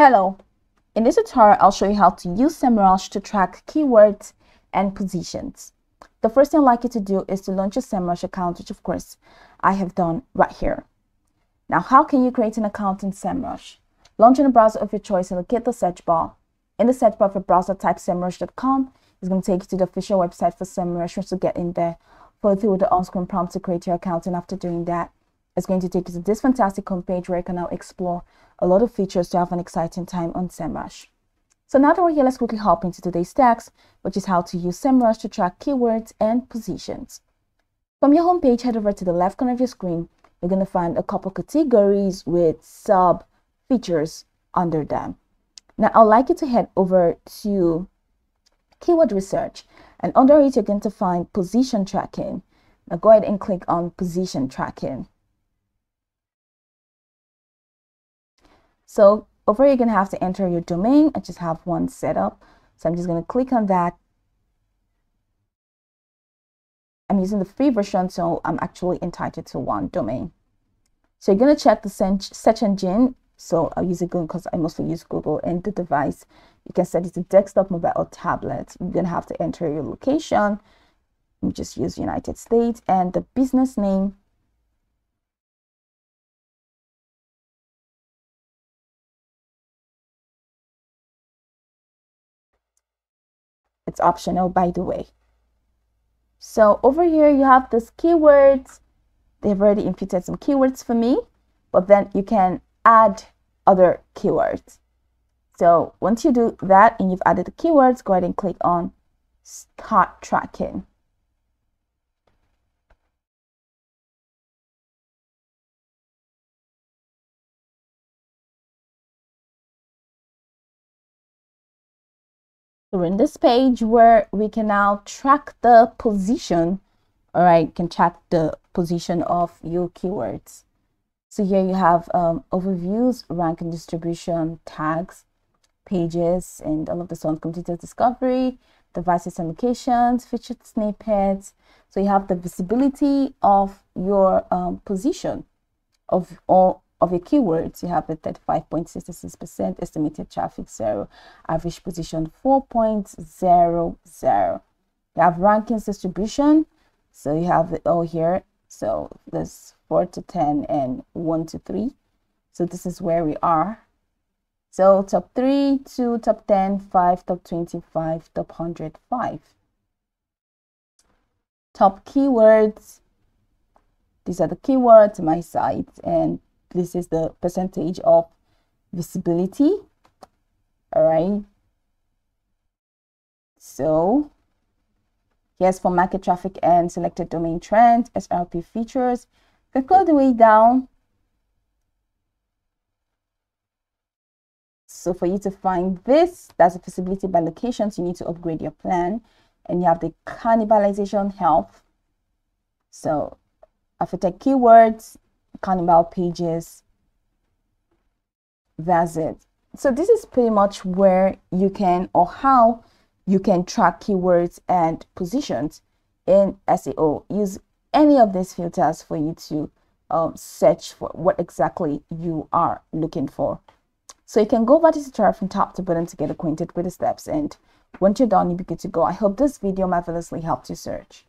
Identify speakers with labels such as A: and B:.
A: Hello, in this tutorial I'll show you how to use Semrush to track keywords and positions. The first thing I'd like you to do is to launch a Semrush account, which of course I have done right here. Now, how can you create an account in Semrush? Launch in a browser of your choice and locate the search bar. In the search bar of your browser, type semrush.com. It's going to take you to the official website for Semrush. Once you get in there, follow through with the on-screen prompt to create your account, and after doing that, it's going to take you to this fantastic homepage where you can now explore a lot of features to have an exciting time on Semrush. So now that we're here, let's quickly hop into today's task, which is how to use Semrush to track keywords and positions. From your homepage, head over to the left corner of your screen. You're going to find a couple categories with sub features under them. Now, I'd like you to head over to keyword research, and under it, you're going to find position tracking. Now, go ahead and click on position tracking. So over here, you're going to have to enter your domain. I just have one set up. So I'm just going to click on that. I'm using the free version, so I'm actually entitled to one domain. So you're going to check the search engine. So I'll use Google because I mostly use Google, and the device. You can set it to desktop, mobile, or tablet. You're going to have to enter your location. You just use United States and the business name. It's optional, by the way. So over here, you have this keywords. They've already imputed some keywords for me, but then you can add other keywords. So once you do that and you've added the keywords, go ahead and click on Start Tracking. So we're in this page where we can now track the position. All right, can track the position of your keywords. So here you have overviews, rank and distribution, tags, pages, and all of this on completed discovery, devices and locations, featured snippets. So you have the visibility of your position of all of your keywords. You have it at 5.66%, estimated traffic 0, average position 4.00. You have rankings distribution. So you have it all here. So there's 4 to 10 and 1 to 3. So this is where we are. So top 3 to top 10, 5, top 25, top 100, 5. Top keywords. These are the keywords on my site, and this is the percentage of visibility. All right. So here's for market traffic and selected domain trends, SRP features. You can go the way down. So for you to find this, that's the visibility by locations. You need to upgrade your plan, and you have the cannibalization health. So after tech keywords, cannibal pages, that's it. So this is pretty much where you can, or how you can track keywords and positions in SEO. Use any of these filters for you to search for what exactly you are looking for. So you can go over this tutorial from top to bottom to get acquainted with the steps, and once you're done, you'll be good to go. I hope this video marvelously helped you search.